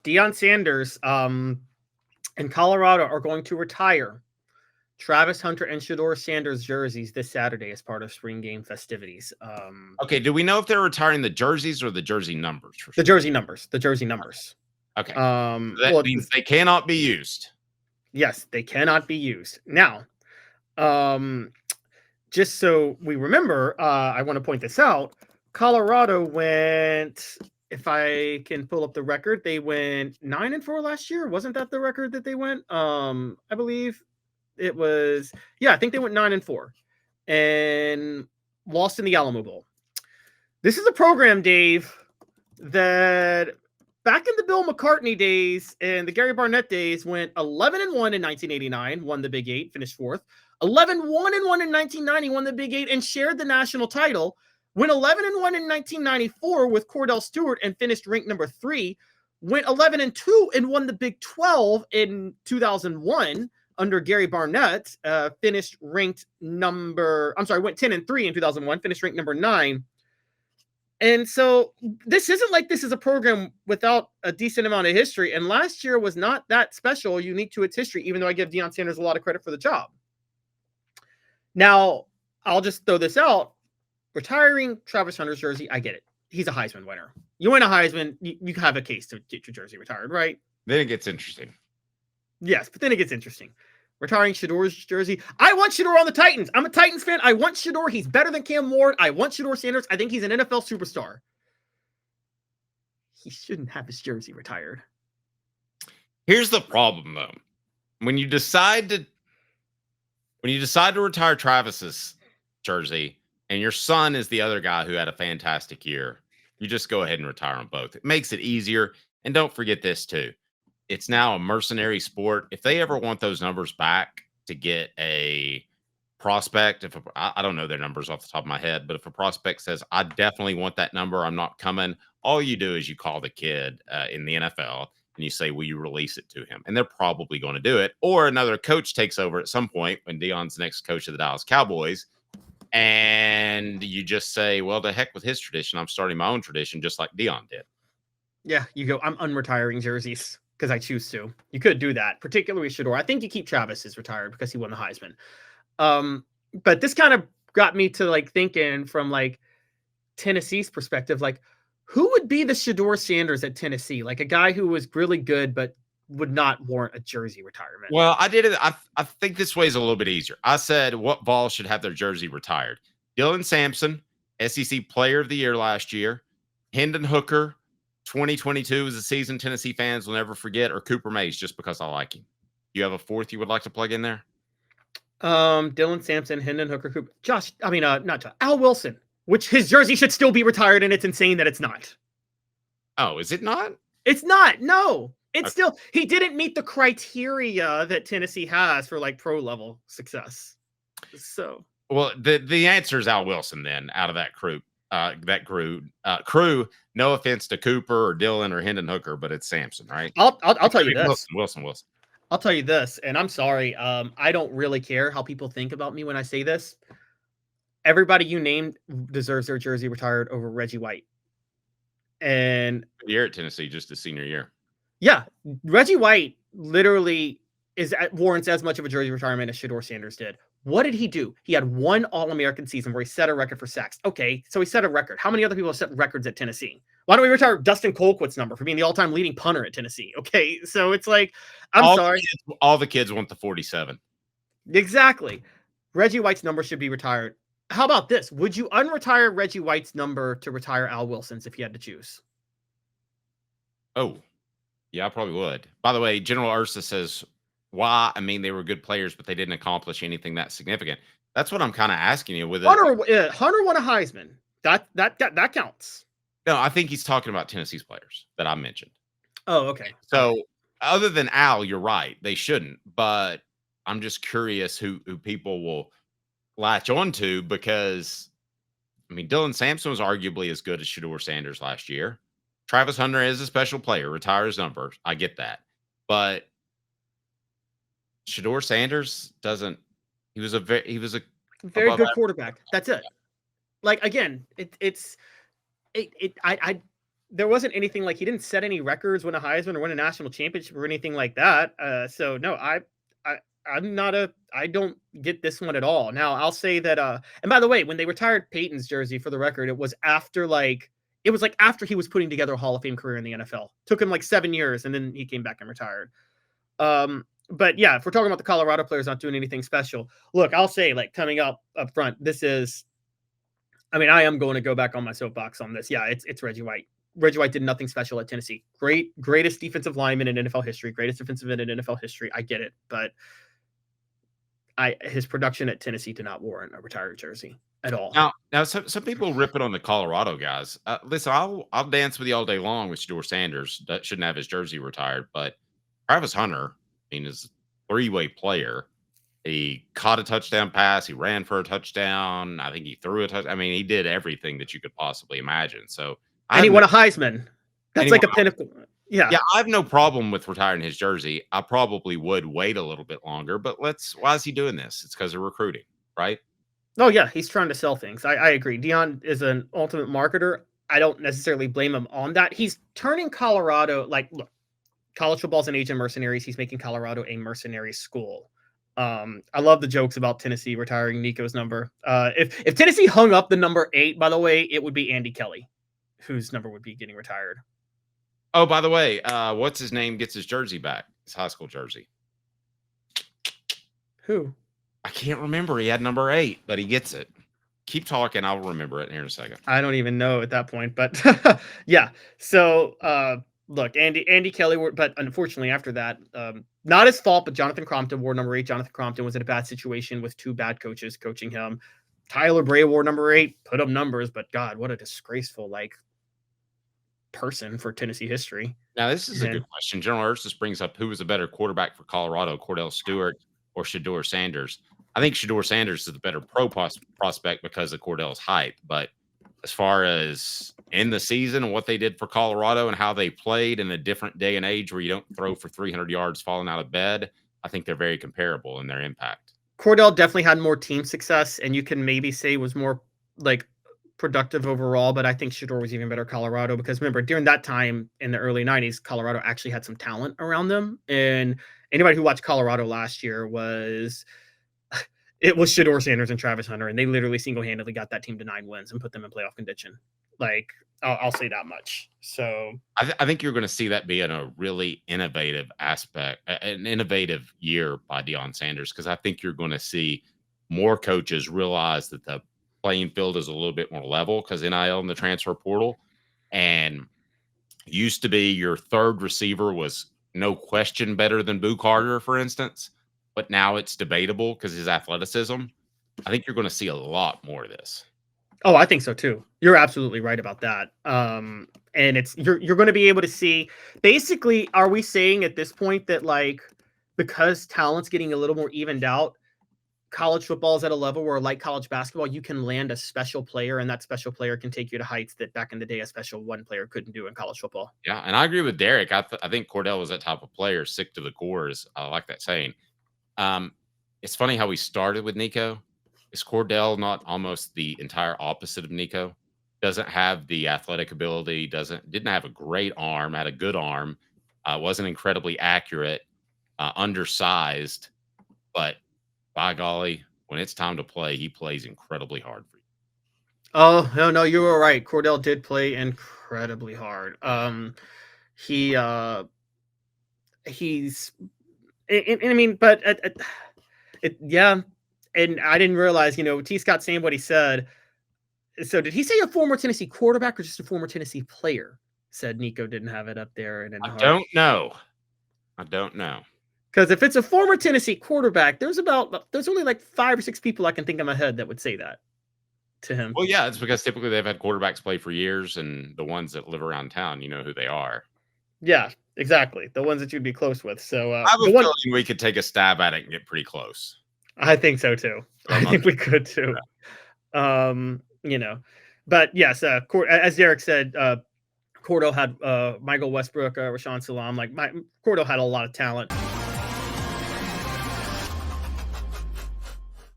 Deion Sanders in Colorado are going to retire Travis Hunter and Shedeur Sanders jerseys this Saturday as part of spring game festivities. Okay, do we know if they're retiring the jerseys or the jersey numbers? The jersey numbers. The jersey numbers. Okay. That means they cannot be used. Yes, they cannot be used. Now, just so we remember, I want to point this out. Colorado went, if I can pull up the record, they went 9-4 last year. Wasn't that the record that they went? I believe it was. Yeah, I think they went 9-4 and lost in the Alamo Bowl. This is a program, Dave, that back in the Bill McCartney days and the Gary Barnett days went 11-1 in 1989, won the Big Eight, finished fourth. 11-1 in 1990, won the Big Eight and shared the national title. Went 11-1 in 1994 with Cordell Stewart and finished ranked number 3. Went 11-2 and won the Big 12 in 2001 under Gary Barnett. Went 10-3 in 2001, finished ranked number 9. And so this isn't like this is a program without a decent amount of history. And last year was not that special, unique to its history, even though I give Deion Sanders a lot of credit for the job. Now, I'll just throw this out. Retiring Travis Hunter's jersey, I get it. He's a Heisman winner. You win a Heisman, you have a case to get your jersey retired, right? Then it gets interesting. Yes, but then it gets interesting. Retiring Shedeur's jersey. I want Shedeur on the Titans. I'm a Titans fan. I want Shedeur. He's better than Cam Ward. I want Shedeur Sanders. I think he's an NFL superstar. He shouldn't have his jersey retired. Here's the problem, though. When you decide to retire Travis's jersey, and your son is the other guy who had a fantastic year, you just go ahead and retire them both. It makes it easier. And don't forget this, too. It's now a mercenary sport. If they ever want those numbers back to get a prospect, I don't know their numbers off the top of my head, but if a prospect says, I definitely want that number, I'm not coming, all you do is you call the kid in the NFL and you say, will you release it to him? And they're probably going to do it. Or another coach takes over at some point when Deion's the next coach of the Dallas Cowboys. And you just say, well, the heck with his tradition. I'm starting my own tradition, just like Deion did. Yeah, you go, I'm unretiring jerseys because I choose to. You could do that, particularly Shedeur. I think you keep Travis's retired because he won the Heisman. But this kind of got me to like thinking from like Tennessee's perspective, like who would be the Shedeur Sanders at Tennessee? Like a guy who was really good, but would not warrant a jersey retirement. Well, I did it. I think this way is a little bit easier. I said what Vols should have their jersey retired. Dylan Sampson, SEC Player of the Year last year. Hendon Hooker, 2022 is a season Tennessee fans will never forget, or Cooper Mays, just because I like him. You have a fourth you would like to plug in there? Dylan Sampson, Hendon Hooker, Cooper, not Josh, Al Wilson, which his jersey should still be retired, and it's insane that it's not. Oh, is it not? It's not. No, it's still, he didn't meet the criteria that Tennessee has for like pro level success. So, well, the answer is Al Wilson then out of that crew. Crew. No offense to Cooper or Dylan or Hendon Hooker, but it's Sampson, right? I'll tell you this. Wilson. I'll tell you this, and I'm sorry. I don't really care how people think about me when I say this. Everybody you named deserves their jersey retired over Reggie White. And year at Tennessee, just his senior year. Yeah, Reggie White literally warrants as much of a jersey retirement as Shedeur Sanders did. What did he do? He had one All-American season where he set a record for sacks. Okay, so he set a record. How many other people have set records at Tennessee? Why don't we retire Dustin Colquitt's number for being the all-time leading punter at Tennessee? Okay, so it's like, sorry. All the kids want the 47. Exactly. Reggie White's number should be retired. How about this? Would you unretire Reggie White's number to retire Al Wilson's if you had to choose? Oh, yeah, I probably would. By the way, General Ursa says, why? I mean, they were good players, but they didn't accomplish anything that significant. That's what I'm kind of asking you. With Hunter won a Heisman. That counts. No, I think he's talking about Tennessee's players that I mentioned. Oh, okay. So other than Al, you're right. They shouldn't. But I'm just curious who people will latch on to because, I mean, Dylan Sampson was arguably as good as Shedeur Sanders last year. Travis Hunter is a special player, retires numbers. I get that. But Shedeur Sanders doesn't. He was a very good quarterback. That's it. Like again, I there wasn't anything like he didn't set any records, win a Heisman, or win a national championship or anything like that. So no, I'm not I don't get this one at all. Now I'll say that, and by the way, when they retired Peyton's jersey, for the record, it was after he was putting together a Hall of Fame career in the NFL. Took him like 7 years, and then he came back and retired. But yeah, if we're talking about the Colorado players not doing anything special, look, I'll say, like, coming up front, I am going to go back on my soapbox on this. Yeah, it's Reggie White. Reggie White did nothing special at Tennessee. Greatest defensive lineman in NFL history, greatest defensive end in NFL history. I get it, but his production at Tennessee did not warrant a retired jersey at all. Now, some people rip it on the Colorado guys. Listen, I'll dance with you all day long with Shedeur Sanders. That shouldn't have his jersey retired, but Travis Hunter, is a 3-way player. He caught a touchdown pass. He ran for a touchdown. I think he threw a touchdown. He did everything that you could possibly imagine. So, and he won a Heisman. That's like a pinnacle. Yeah. I have no problem with retiring his jersey. I probably would wait a little bit longer, but why is he doing this? It's because of recruiting, right? Oh, yeah. He's trying to sell things. I agree. Deion is an ultimate marketer. I don't necessarily blame him on that. He's turning Colorado, look, college football's an age of mercenaries. He's making Colorado a mercenary school. I love the jokes about Tennessee retiring Nico's number. If Tennessee hung up the number 8, by the way, it would be Andy Kelly, whose number would be getting retired. Oh, by the way, what's his name gets his jersey back? His high school jersey. Who? I can't remember. He had number 8, but he gets it. Keep talking. I'll remember it here in a second. I don't even know at that point, but yeah. So, look, Andy Kelly, but unfortunately after that, not his fault, but Jonathan Crompton wore number 8. Jonathan Crompton was in a bad situation with 2 bad coaches coaching him. Tyler Bray wore number 8, put up numbers, but God, what a disgraceful, person for Tennessee history. Now, this is a good question. General Ursus brings up who was a better quarterback for Colorado, Cordell Stewart or Shedeur Sanders. I think Shedeur Sanders is the better pro prospect because of Cordell's height. But as far as in the season and what they did for Colorado and how they played in a different day and age where you don't throw for 300 yards falling out of bed, I think they're very comparable in their impact. Cordell definitely had more team success, and you can maybe say was more productive overall, but I think Shedeur was even better Colorado because remember, during that time in the early 90s, Colorado actually had some talent around them. And anybody who watched Colorado last year was Shedeur Sanders and Travis Hunter, and they literally single-handedly got that team to 9 wins and put them in playoff contention. I'll say that much. So I think you're going to see that be in a really innovative aspect, an innovative year by Deion Sanders, because I think you're going to see more coaches realize that the playing field is a little bit more level because NIL and the transfer portal. And used to be your third receiver was no question better than Boo Carter, for instance. But now it's debatable because his athleticism. I think you're going to see a lot more of this. Oh, I think so too. You're absolutely right about that. And you're going to be able to see, basically, are we saying at this point that because talent's getting a little more evened out, college football is at a level where, like college basketball, you can land a special player and that special player can take you to heights that back in the day a special one player couldn't do in college football? Yeah, and I agree with Derek. I think Cordell was that type of player, sick to the core. I like that saying. It's funny how we started with Nico. Is Cordell not almost the entire opposite of Nico? Doesn't have the athletic ability, didn't have a great arm, had a good arm, wasn't incredibly accurate, undersized, but by golly, when it's time to play, he plays incredibly hard for you. Oh, no, you were right. Cordell did play incredibly hard. Yeah. And I didn't realize, T. Scott saying what he said. So did he say a former Tennessee quarterback or just a former Tennessee player said Nico didn't have it up there? And I don't know. Because if it's a former Tennessee quarterback, there's only 5 or 6 people I can think in my head that would say that to him. Well, yeah, it's because typically they've had quarterbacks play for years, and the ones that live around town, you know who they are. Yeah, exactly. The ones that you'd be close with. So I have a feeling we could take a stab at it and get pretty close. I think so too. I think we could too. Yeah. But yes, as Derek said, Cordell had Michael Westbrook, Rashawn Salam. Cordell had a lot of talent.